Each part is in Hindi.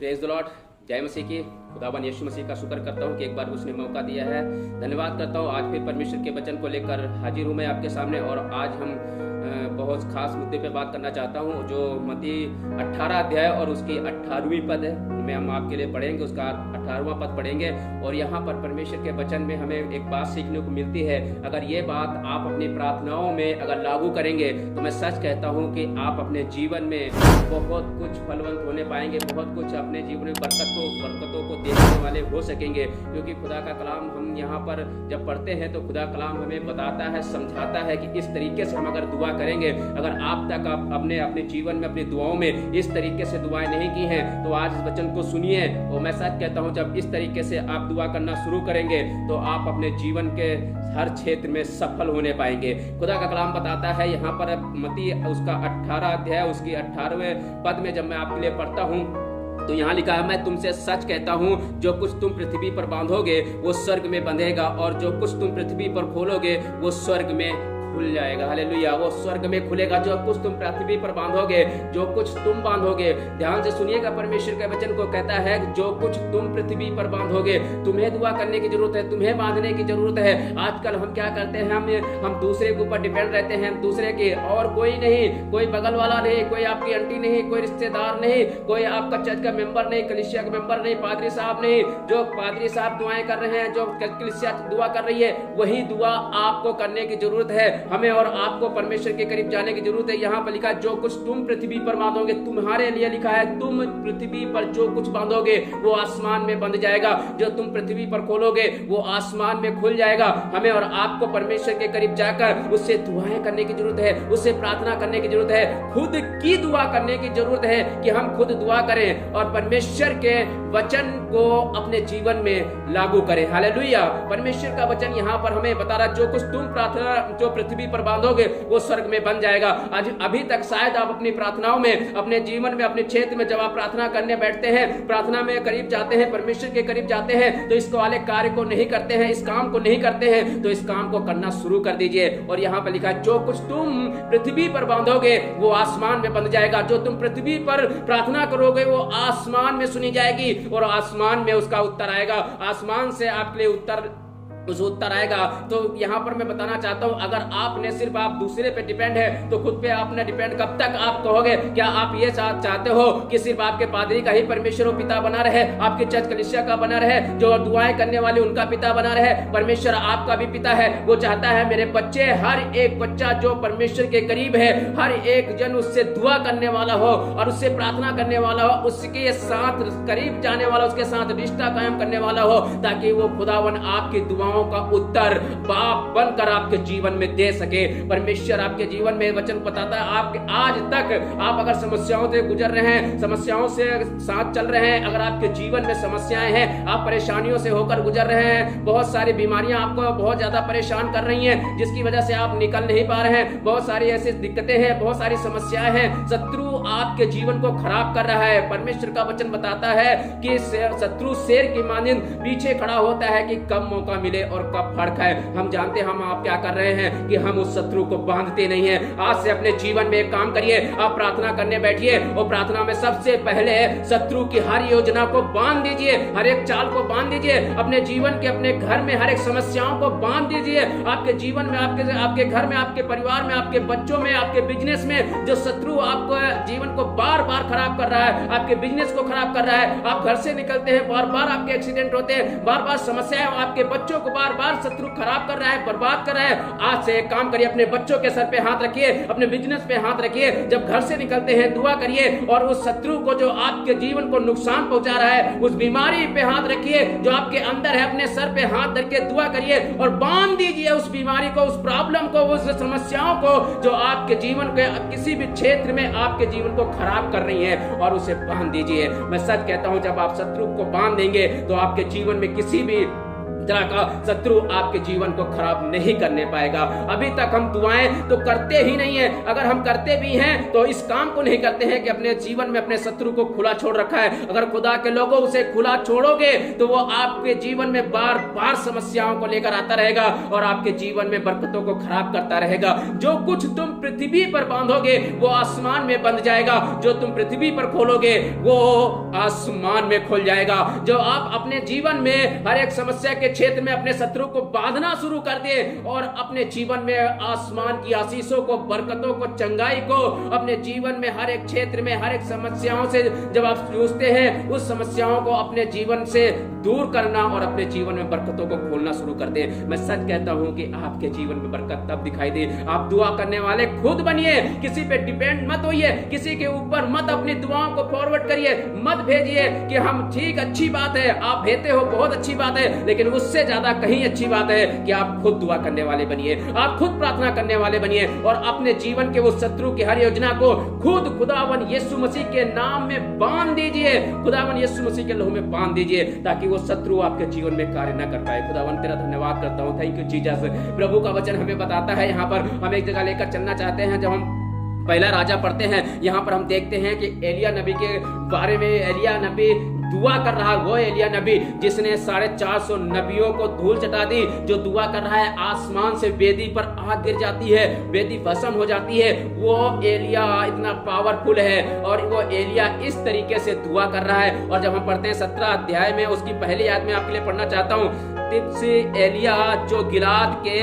Praise the Lord. जय मसीह की। खुदावन यीशु मसीह का शुक्र करता हूँ कि एक बार उसने मौका दिया है। धन्यवाद करता हूँ। आज फिर परमेश्वर के वचन को लेकर हाजिर हूँ मैं आपके सामने, और आज हम बहुत खास मुद्दे पे बात करना चाहता हूँ, जो मत्ती 18 अध्याय और उसकी 18वीं पद है में हम आपके लिए पढ़ेंगे। उसका 18वां पद पढ़ेंगे, और यहाँ पर परमेश्वर के वचन में हमें एक बात सीखने को मिलती है। अगर ये बात आप अपनी प्रार्थनाओं में अगर लागू करेंगे तो मैं सच कहता हूँ कि आप अपने जीवन में बहुत कुछ फलवंत होने पाएंगे, बहुत कुछ अपने जीवन में बरकतों को देखने वाले हो सकेंगे। क्योंकि खुदा का कलाम हम यहाँ पर जब पढ़ते हैं तो खुदा कलाम हमें बताता है, समझाता है कि इस तरीके से हम अगर दुआ करेंगे, अगर आप तक आप अपने जीवन में अपनी दुआओं में इस तरीके से दुआएं नहीं की हैं तो आज इस वचन को सुनिए। और मैं सच कहता हूं, जब इस तरीके से आप दुआ करना शुरू करेंगे तो आप अपने जीवन के हर क्षेत्र में सफल होने पाएंगे। खुदा का कलाम बताता है यहाँ पर मत्ती उसका 18 अध्याय उसकी 18वें पद में जब मैं आपके लिए पढ़ता हूँ तो यहाँ लिखा है, मैं तुमसे सच कहता हूँ जो कुछ तुम पृथ्वी पर बांधोगे वो स्वर्ग में बंधेगा, और जो कुछ तुम पृथ्वी पर खोलोगे वो स्वर्ग में खुल जाएगा। हालेलुया। वो स्वर्ग में खुलेगा। जो कुछ तुम पृथ्वी पर बांधोगे, जो कुछ तुम बांधोगे, ध्यान से सुनिएगा, परमेश्वर के वचन को कहता है जो कुछ तुम पृथ्वी पर बांधोगे, तुम्हें दुआ करने की जरूरत है, तुम्हें बांधने की जरूरत है। आजकल हम क्या करते हैं, हम दूसरे के ऊपर डिपेंड रहते हैं, दूसरे के, और कोई नहीं, कोई बगल वाला नहीं, कोई आपकी आंटी नहीं, कोई रिश्तेदार नहीं, कोई आपका चर्च का मेंबर नहीं, कलीसिया का मेंबर नहीं, पादरी साहब नहीं। जो पादरी साहब दुआएं कर रहे हैं, जो कलीसिया दुआ कर रही है, वही दुआ आपको करने की जरूरत है। हमें और आपको परमेश्वर के करीब जाने की जरूरत है। यहाँ पर लिखा, जो कुछ तुम पृथ्वी पर बांधोगे, तुम्हारे लिए लिखा है, तुम पृथ्वी पर जो कुछ बांधोगे वो आसमान में बंध जाएगा, जो तुम पृथ्वी पर खोलोगे वो आसमान में खुल जाएगा। हमें और आपको परमेश्वर के करीब जाकर उससे दुआएं करने की जरूरत है, उससे प्रार्थना करने की जरूरत है, खुद की दुआ करने की जरूरत है कि हम खुद दुआ करें और परमेश्वर के वचन को अपने जीवन में लागू करें। हालेलुया। परमेश्वर का वचन यहाँ पर हमें बता रहा, जो कुछ तुम प्रार्थना जो पृथ्वी पर बांधोगे वो स्वर्ग में बन जाएगा। आज अभी तक शायद आप अपनी प्रार्थनाओं में, अपने जीवन में, अपने क्षेत्र में जब आप प्रार्थना करने बैठते हैं, प्रार्थना में करीब जाते हैं, परमेश्वर के करीब जाते हैं, तो इस वाले कार्य को नहीं करते हैं, इस काम को नहीं करते हैं, तो इस काम को करना शुरू कर दीजिए। और यहाँ पर लिखा है, जो कुछ तुम पृथ्वी पर बांधोगे वो आसमान में बंध जाएगा, जो तुम पृथ्वी पर प्रार्थना करोगे वो आसमान में सुनी जाएगी, और आसमान में उसका उत्तर आएगा। आसमान से आपके लिए उत्तर आएगा। तो यहाँ पर मैं बताना चाहता हूँ, अगर आपने सिर्फ आप दूसरे पे डिपेंड है तो खुद पे आपने डिपेंड कब तक आप कहोगे? क्या आप ये चाहते हो कि सिर्फ आपके पादरी का ही परमेश्वर और पिता बना रहे, आपके चर्च कलीसिया का बना रहे, जो दुआएं करने वाले उनका पिता बना रहे? परमेश्वर आपका भी पिता है। वो चाहता है मेरे बच्चे, हर एक बच्चा जो परमेश्वर के करीब है, हर एक जन उससे दुआ करने वाला हो और उससे प्रार्थना करने वाला हो, उसके साथ करीब जाने वाला, उसके साथ रिश्ता कायम करने वाला हो, ताकि वो खुदावन आपकी दुआओं का उत्तर बाप बनकर आपके जीवन में दे सके। परमेश्वर आपके जीवन में वचन बताता है, आपके आज तक आप अगर समस्याओं से गुजर रहे हैं, समस्याओं से साथ चल रहे हैं, अगर आपके जीवन में समस्याएं हैं, आप परेशानियों से होकर गुजर रहे हैं, बहुत सारी बीमारियां आपको बहुत ज्यादा परेशान कर रही हैं, जिसकी वजह से आप निकल नहीं पा रहे हैं, बहुत सारी ऐसी दिक्कतें हैं, बहुत सारी समस्याएं हैं, शत्रु आपके जीवन को खराब कर रहा है। परमेश्वर का वचन बताता है कि शत्रु शेर की मानिंद पीछे खड़ा होता है कि कब मौका मिले और कब फड़ खाए। हम जानते हैं हम आप क्या कर रहे हैं कि हम उस शत्रु को बांधते नहीं हैं। आज से अपने जीवन में एक काम करिए, आप प्रार्थना करने बैठिए और प्रार्थना में सबसे पहले शत्रु की हर योजना को बांध दीजिए, हर एक चाल को बांध दीजिए, अपने जीवन के, अपने घर में हर एक समस्याओं को बांध दीजिए। आपके जीवन में, आपके घर में, आपके परिवार में, आपके बच्चों में, आपके बिजनेस में जो शत्रु आपको जीवन को बार बार खराब कर रहा है, आपके बिजनेस को खराब कर रहा है, आप घर से निकलते हैं, बार बार आपके एक्सीडेंट होते हैं, बार बार समस्याएं, आपके बच्चों को बार बार शत्रु खराब कर रहा है, बर्बाद कर रहा है। आज से एक काम करिए, अपने बच्चों के सर पे हाथ रखिए, अपने बिजनेस पे हाथ रखिए, जब घर से निकलते हैं दुआ करिए, और उस शत्रु को जो आपके जीवन को नुकसान पहुंचा रहा है, उस बीमारी पे हाथ रखिए जो आपके अंदर है, अपने सर पे हाथ रख के दुआ करिए और बांध दीजिए उस बीमारी को, उस प्रॉब्लम को, उस समस्याओं को जो आपके जीवन के किसी भी क्षेत्र में आपके जीवन को खराब कर रही है, और उसे बांध दीजिए। मैं सच कहता हूं, जब आप शत्रु को बांध देंगे तो आपके जीवन में किसी भी जरा का शत्रु आपके जीवन को खराब नहीं करने पाएगा। अभी तक हम दुआएं तो करते ही नहीं है, अगर हम करते भी हैं तो इस काम को नहीं करते हैं कि अपने जीवन में अपने शत्रु को खुला छोड़ रखा है। अगर खुदा के लोगों उसे खुला छोड़ोगे तो वो आपके जीवन में बार बार समस्याओं को लेकर आता रहेगा और आपके जीवन में बरकतों को खराब करता रहेगा। जो कुछ तुम पृथ्वी पर बांधोगे वो आसमान में बंध जाएगा, जो तुम पृथ्वी पर खोलोगे वो आसमान में खुल जाएगा। जो आप अपने जीवन में हर एक समस्या के क्षेत्र में अपने शत्रु को बांधना शुरू कर दे और अपने जीवन में आसमान की आशीषों को, बरकतों को, चंगाई को अपने जीवन में हर एक क्षेत्र में हर एक समस्याओं से जब आप जूझते हैं उस समस्याओं को अपने जीवन से दूर करना और अपने जीवन में बरकतों को खोलना शुरू कर दे। मैं सच कहता हूं कि आपके जीवन में बरकत तब दिखाई दे आप दुआ करने वाले खुद बनिए, किसी पे डिपेंड मत होइए, किसी के ऊपर मत अपनी दुआओं को फॉरवर्ड करिए, मत भेजिए कि हम ठीक, अच्छी बात है आप भेजते हो, बहुत अच्छी बात है, लेकिन उससे ज्यादा कहीं अच्छी बात है कि आप खुद दुआ करने वाले बनिए, आप खुद प्रार्थना करने वाले बनिए और अपने जीवन के उस शत्रु की हर योजना को खुद खुदावन यीशु मसीह के नाम में बांध दीजिए, खुदावन यीशु मसीह के लहू में बांध दीजिए ताकि वो शत्रु आपके जीवन में कार्य न कर पाए। खुदावन तेरा धन्यवाद करता हूँ, थैंक यू जीसस। प्रभु का वचन हमें बताता है, यहाँ पर हम एक जगह लेकर चलना चाहते हैं। जब हम पहला राजा पढ़ते हैं यहाँ पर हम देखते हैं कि एलिया नबी के बारे में, एलिया नबी दुआ कर रहा है, वो एलिया नबी जिसने 450 नबियों को धूल चटा दी, जो दुआ कर रहा है आसमान से वेदी पर आग गिर जाती है, वेदी भस्म हो जाती है। वो एलिया इतना पावरफुल है और वो एलिया इस तरीके से दुआ कर रहा है। और जब हम पढ़ते हैं 17 अध्याय में उसकी पहली आयत में आपके लिए पढ़ना चाहता हूँ। तिब्सी एलिया जो गिलाद के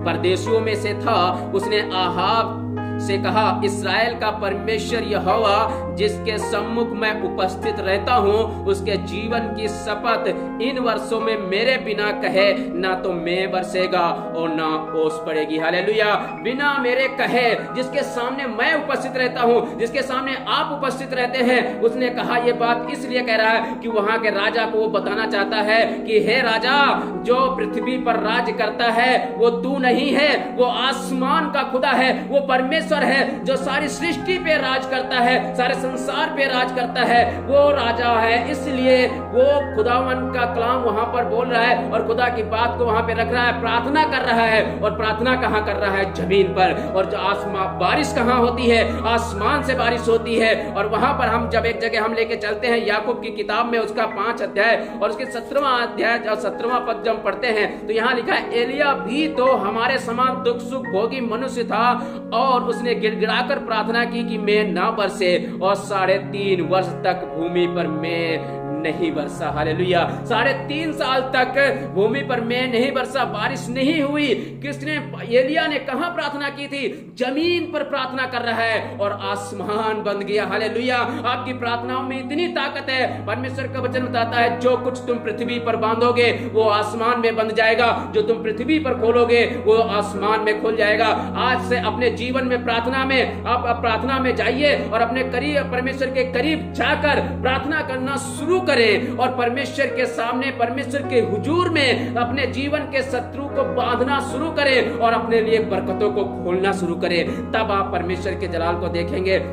परदेशियों में से था, उसने आहाब से कहा, इस्राएल का परमेश्वर यहोवा जिसके सम्मुख मैं उपस्थित रहता हूँ, उसके जीवन की शपथ इन वर्षों में मेरे बिना कहे ना तो मैं बरसेगा और ना ओस पड़ेगी। हालेलुया। बिना मेरे कहे, जिसके सामने मैं उपस्थित रहता हूँ, जिसके सामने आप उपस्थित रहते हैं, उसने कहा ये बात इसलिए कह रहा है कि वहां के राजा को वो बताना चाहता है कि हे राजा, जो पृथ्वी पर राज करता है वो तू नहीं है, वो आसमान का खुदा है, वो परमेश्वर है जो सारी सृष्टि पे राज करता है, सारे संसार पे राज करता है, वो राजा है। इसलिए वो खुदावन का कलाम वहां पर बोल रहा है और खुदा की बात को वहां पे रख रहा है, प्रार्थना कर रहा है। और प्रार्थना कहां कर रहा है? जमीन पर। और जो आसमान, बारिश कहां होती है? आसमान से बारिश होती है। और वहां पर हम जब एक जगह हम लेके चलते हैं याकूब की किताब में उसका 5 अध्याय और उसके 17वां अध्याय और 17वां पद जब पढ़ते हैं तो यहाँ लिखा है, एलिया भी तो हमारे समान दुख सुख भोगी मनुष्य था और उसने गिड़गिड़ाकर प्रार्थना की कि मैं ना बरसे, और 3.5 वर्ष तक भूमि पर मैं नहीं बरसा। हालेलुया। 3.5 साल तक भूमि पर मैं नहीं बरसा, बारिश नहीं हुई। किसने? एलिया ने कहां प्रार्थना की थी? जमीन पर प्रार्थना कर रहा है और आसमान बंद गया। हालेलुया। आपकी प्रार्थनाओं में इतनी ताकत है। परमेश्वर का वचन बताता है, जो कुछ तुम पृथ्वी पर बांधोगे वो आसमान में बंध जाएगा, जो तुम पृथ्वी पर खोलोगे वो आसमान में खुल जाएगा। आज से अपने जीवन में प्रार्थना में आप प्रार्थना में जाइए और अपने करीब, परमेश्वर के करीब जाकर प्रार्थना करना शुरू करें और परमेश्वर के सामने, परमेश्वर के हुजूर में अपने जीवन के शत्रु को बांधना शुरू करें और अपने लिए बरकतों को खोलना शुरू करें। तब आप परमेश्वर के जलाल को देखेंगे।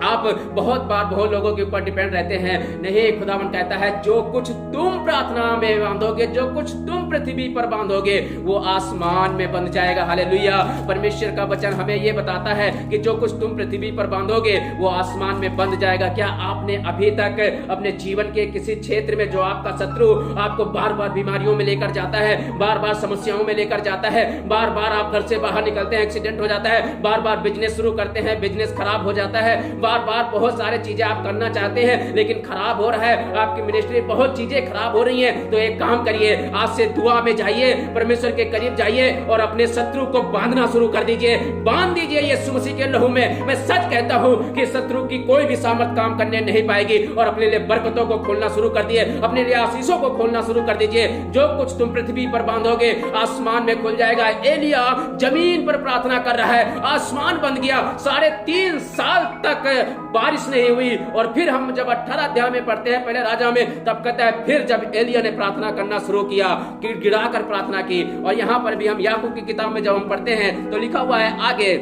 आप बहुत बार बहुत लोगों के ऊपर डिपेंड रहते हैं। नहीं, खुदावन कहता है जो कुछ तुम प्रार्थना में बांधोगे, जो कुछ तुम पृथ्वी पर बांधोगे वो आसमान में बंध जाएगा। हालेलुया। परमेश्वर का वचन हमें ये बताता है कि जो कुछ तुम पृथ्वी पर बांधोगे वो आसमान में बंध जाएगा। क्या आपने अभी तक अपने जीवन के किसी क्षेत्र में जो आपका शत्रु आपको बार बार बीमारियों में लेकर जाता है, बार बार समस्याओं में लेकर जाता है, बार बार आप घर से बाहर निकलते हैं एक्सीडेंट हो जाता है, बार बार बिजनेस शुरू करते हैं बिजनेस खराब हो जाता है, बार बार बहुत सारे चीजें आप करना चाहते हैं लेकिन खराब हो रहा है, आपकी मिनिस्ट्री बहुत चीजें खराब हो रही हैं, तो एक काम करिए, आज से दुआ में जाइए, परमेश्वर के करीब जाइए और अपने शत्रु को बांधना शुरू कर दीजिए। बांध दीजिए यीशु मसीह के लहू में। मैं सच कहता हूं कि शत्रु की कोई भी सामर्थ काम करने नहीं पाएगी। और अपने लिए बरकतों को खोलना शुरू कर दिए, अपने लिए आशीषों को खोलना शुरू कर दीजिए। जो कुछ तुम पृथ्वी पर बांधोगे आसमान में खुल जाएगा। एलिया जमीन पर प्रार्थना कर रहा है, आसमान बंद गया, 3.5 साल तक बारिश नहीं हुई। और फिर हम जब 18 अध्याय में पढ़ते हैं पहले राजा में, तब कहता है फिर जब एलिया ने प्रार्थना करना शुरू किया, गिड़गिड़ाकर प्रार्थना की। और यहां पर भी हम याकूब की किताब में जब हम पढ़ते हैं तो लिखा हुआ है आगे,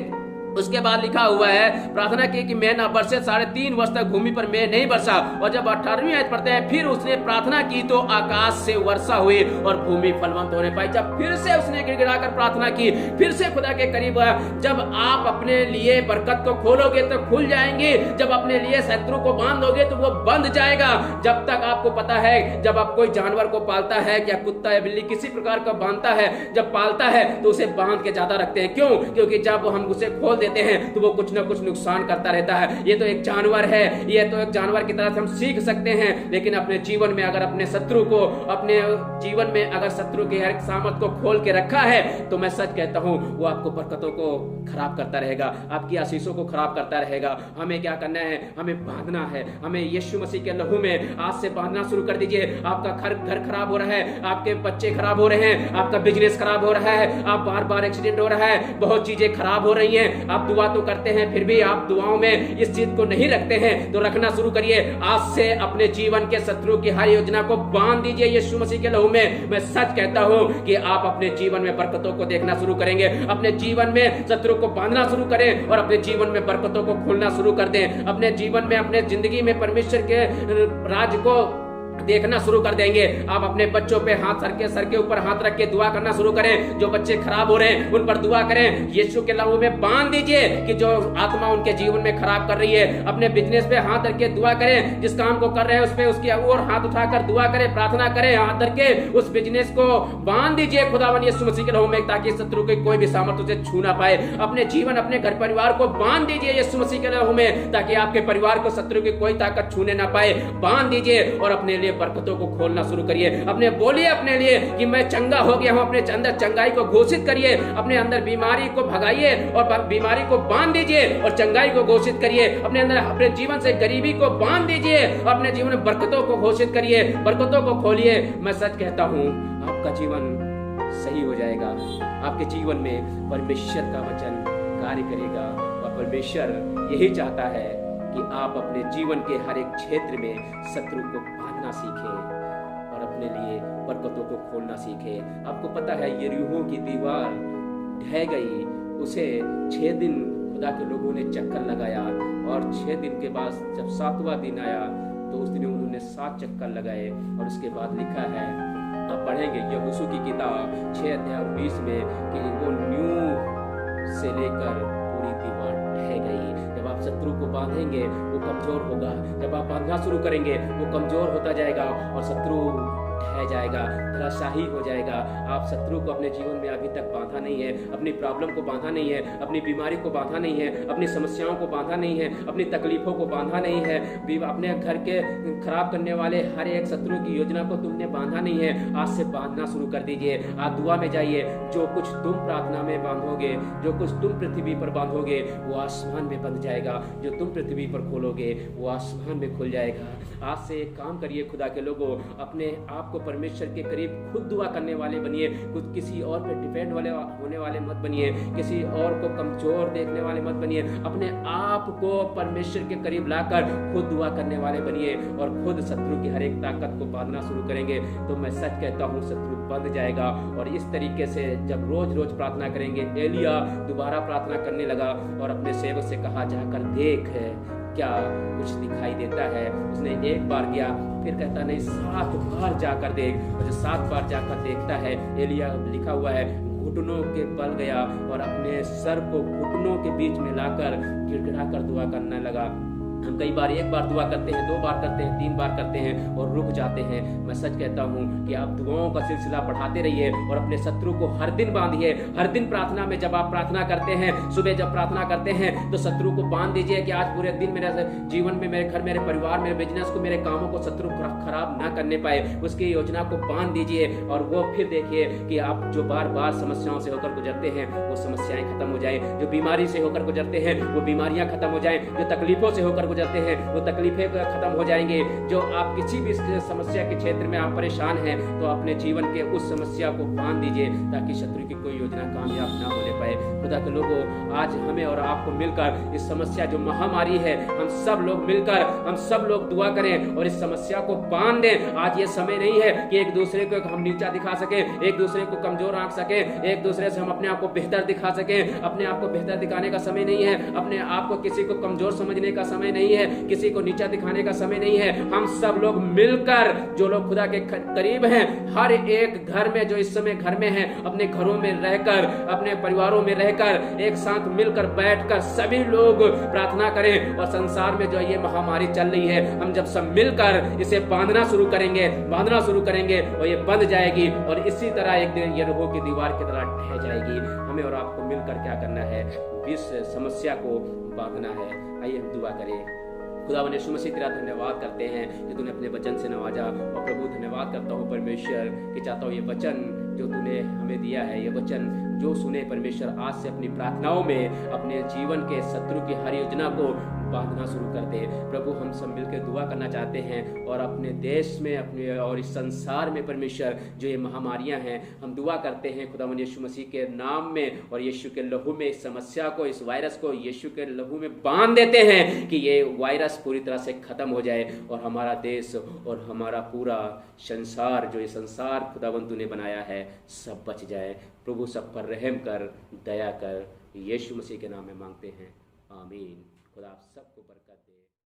उसके बाद लिखा हुआ है, प्रार्थना की कि मैं ना बरसे, 3.5 वर्ष तक भूमि पर मैं नहीं बरसा। और जब 18वीं आयत पढ़ते हैं, फिर उसने प्रार्थना की तो आकाश से वर्षा हुई और भूमि फलवंत होने पाई। जब फिर से उसने गिड़गिड़ाकर प्रार्थना की, फिर से खुदा के करीब आया। जब आप अपने लिए बरकत को खोलोगे तो खुल जाएंगे, जब अपने लिए शत्रु को बांधोगे तो वो बंध जाएगा। जब तक आपको पता है, जब आप कोई जानवर को पालता है, क्या कुत्ता या बिल्ली किसी प्रकार का बांधता है, जब पालता है तो उसे बांध के ज्यादा रखते हैं। क्यों? क्योंकि जब हम उसे खोल देते हैं तो वो कुछ ना कुछ नुकसान करता रहता है। ये तो एक जानवर है, ये तो एक जानवर की तरह से हम सीख सकते हैं। लेकिन अपने जीवन में अगर अपने शत्रु को, अपने जीवन में अगर शत्रु की हर सामर्थ को खोल के रखा है, तो मैं सच कहता हूं वो आपको बरकतों को खराब करता रहेगा, आपकी आशीषों को खराब करता रहेगा। हमें क्या करना है? हमें बांधना है। हमें यीशु मसीह के लहू में आज से बांधना शुरू कर दीजिए। आपका घर खराब हो रहा है, आपके बच्चे खराब हो रहे हैं, आपका बिजनेस खराब हो रहा है, आप बार एक्सीडेंट हो रहा है, बहुत चीजें खराब हो रही हैं। आप दुआ तो करते हैं, फिर भी आप दुआओं में इस चीज को नहीं रखते हैं, तो रखना शुरू करिए। आज से अपने जीवन के शत्रु की हर योजना को बांध दीजिए यीशु मसीह के लहू में। मैं सच कहता हूं कि आप अपने जीवन में बरकतों को देखना शुरू करेंगे। अपने जीवन में शत्रु को बांधना शुरू करें और अपने जीवन में बरकतों को खोलना शुरू कर दें। अपने जीवन में, अपने जिंदगी में परमेश्वर के राज को देखना शुरू कर देंगे। आप अपने बच्चों पे सर के ऊपर हाथ रख के दुआ करना शुरू करें। जो बच्चे खराब हो रहे हैं उन पर दुआ करें, यीशु के लहू में बांध दीजिए कि जो आत्मा उनके जीवन में खराब कर रही है, अपने बिजनेस पे हाथ रख के दुआ करें। जिस काम को कर रहे हैं उस पे उसकी और हाथ उठाकर दुआ करें, प्रार्थना करें, हाथ रख के उस बिजनेस को बांध दीजिए खुदावन यीशु मसीह के लहू में, ताकि शत्रु की कोई भी सामर्थ्य उसे छू ना पाए। अपने जीवन, अपने घर परिवार को बांध दीजिए यीशु मसीह के लहू में, ताकि आपके परिवार को शत्रु की कोई ताकत छूने ना पाए। बांध दीजिए और अपने लिए बरकतों को खोलना शुरू करिए। अपने बोलिए अपने लिए कि मैं चंगा हो गया हूं। अपने अंदर चंगाई को घोषित करिए, अपने अंदर बीमारी को भगाइए और बीमारी को बांध दीजिए और चंगाई को घोषित करिए। अपने अंदर, अपने जीवन से गरीबी को बांध दीजिए, अपने जीवन में बरकतों को घोषित करिए, बरकतों को खोलिए। मैं सच कहता हूं आपका जीवन सही हो जाएगा। आपके जीवन में परमेश्वर का वचन कार्य करेगा और परमेश्वर यही चाहता है कि आप अपने जीवन के हर एक क्षेत्र में शत्रु को बांधना सीखें और अपने लिए बरकतों को खोलना सीखें। आपको पता है यरीहो की दीवार ढह गई, उसे 6 दिन खुदा के लोगों ने चक्कर लगाया और 6 दिन के बाद जब 7वां दिन आया तो उस दिन उन्होंने 7 चक्कर लगाए। और उसके बाद लिखा है, आप पढ़ेंगे यहोशू की किताब 6 अध्याय 20 में कि वो न्यू से लेकर पूरी दीवार ढह गई। जब आप शत्रु को बांधेंगे वो कमजोर होगा, जब आप बांधना शुरू करेंगे वो कमजोर होता जाएगा और शत्रु ढह जाएगा, धराशाही हो जाएगा। आप शत्रु को अपने जीवन में अभी तक बांधा नहीं है, अपनी प्रॉब्लम को बांधा नहीं है, अपनी बीमारी को बांधा नहीं है, अपनी समस्याओं को बांधा नहीं है, अपनी तकलीफों को बांधा नहीं है, अपने घर के खराब करने वाले हर एक शत्रु की योजना को तुमने बांधा नहीं है। आज से बांधना शुरू कर दीजिए। आप दुआ में जाइए। जो कुछ तुम प्रार्थना में बांधोगे, जो कुछ तुम पृथ्वी पर बांधोगे वो आसमान में बंध जाएगा, जो तुम पृथ्वी पर खोलोगे वो आसमान में खुल जाएगा। आज से एक काम करिए खुदा के लोगों, अपने आप को परमेश्वर के करीब खुद दुआ करने वाले बनिए। खुद किसी और पे डिपेंड होने वाले मत बनिए, किसी और को कमजोर देखने वाले मत बनिए। अपने आप को परमेश्वर के करीब लाकर खुद दुआ करने वाले बनिए और खुद शत्रु की हर एक ताकत को बांधना शुरू करेंगे तो मैं सच कहता हूँ शत्रु बंध जाएगा। और इस तरीके से जब रोज रोज प्रार्थना करेंगे, एलिया दोबारा प्रार्थना करने लगा और अपने सेवक से कहा, जाकर देख क्या कुछ दिखाई देता है। उसने एक बार गया, फिर कहता नहीं 7 बार जाकर देख। और जो 7 बार जाकर देखता है, एलिया लिखा हुआ है घुटनों के बल गया और अपने सर को घुटनों के बीच में लाकर गिड़गिड़ाकर दुआ करने लगा। हम कई बार 1 बार दुआ करते हैं, 2 बार करते हैं, 3 बार करते हैं और रुक जाते हैं। मैं सच कहता हूं कि आप दुआओं का सिलसिला बढ़ाते रहिए और अपने शत्रु को हर दिन बांधिए। हर दिन प्रार्थना में जब आप प्रार्थना करते हैं, सुबह जब प्रार्थना करते हैं तो शत्रु को बांध दीजिए कि आज पूरे दिन मेरे जीवन में, मेरे घर, मेरे परिवार, मेरे बिजनेस को, मेरे कामों को शत्रु खराब ना करने पाए। उसकी योजना को बांध दीजिए और वो फिर देखिए कि आप जो बार बार समस्याओं से होकर गुजरते हैं वो समस्याएं खत्म हो जाए, जो बीमारी से होकर गुजरते हैं वो बीमारियां खत्म हो जाए, जो तकलीफों से होकर गुजरते हैं वो तकलीफें खत्म हो जाएंगे। जो आप किसी भी समस्या के क्षेत्र में आप परेशान हैं तो अपने जीवन के उस समस्या को बांध दीजिए ताकि शत्रु की कोई योजना कामयाब ना होने पाए। खुदा के लोगों, आज हमें और आपको मिलकर इस समस्या जो महामारी है, हम सब लोग मिलकर हम सब लोग दुआ करें और इस समस्या को बांध दें। आज ये समय नहीं है कि एक दूसरे को हम नीचा दिखा सके, एक दूसरे को कमजोर आंक सके, एक दूसरे से हम अपने आप को बेहतर दिखा सके। अपने आप को बेहतर दिखाने का समय नहीं है, अपने आप को किसी को कमजोर समझने का समय नहीं है, किसी को नीचा दिखाने का समय नहीं है। हम सब लोग मिलकर, जो लोग खुदा के करीब हैं, हर एक घर में जो इस समय घर में है, अपने घरों में रहकर, अपने परिवारों में रहकर, एक साथ मिलकर बैठकर सभी लोग प्रार्थना करें। और संसार में जो ये महामारी चल रही है, हम जब सब मिलकर इसे बांधना शुरू करेंगे और ये बंध जाएगी और इसी तरह एक दिन यरीहो की दीवार की तरह ढह जाएगी। हमें और आपको मिलकर क्या करना है? इस समस्या को बांधना है। आइए हम दुआ करें। खुदावन यीशु मसीह तेरा धन्यवाद करते हैं कि तूने अपने वचन से नवाजा। और प्रभु धन्यवाद करता हूँ परमेश्वर कि चाहता हूँ ये वचन जो तूने हमें दिया है, ये वचन जो सुने परमेश्वर आज से अपनी प्रार्थनाओं में अपने जीवन के शत्रु की हर योजना को बांधना शुरू कर दे। प्रभु हम सब मिलकर दुआ करना चाहते हैं और अपने देश में, अपने और इस संसार में परमेश्वर जो ये महामारियां हैं, हम दुआ करते हैं खुदावन यीशु मसीह के नाम में और यीशु के लहू में इस समस्या को, इस वायरस को यीशु के लहू में बांध देते हैं कि ये वायरस पूरी तरह से खत्म हो जाए और हमारा देश और हमारा पूरा संसार, जो ये संसार खुदावन तूने बनाया है, सब बच जाए। प्रभु सब पर रहम कर, दया कर, यीशु मसीह के नाम में मांगते हैं, आमीन। खुदा आप सबको बरकत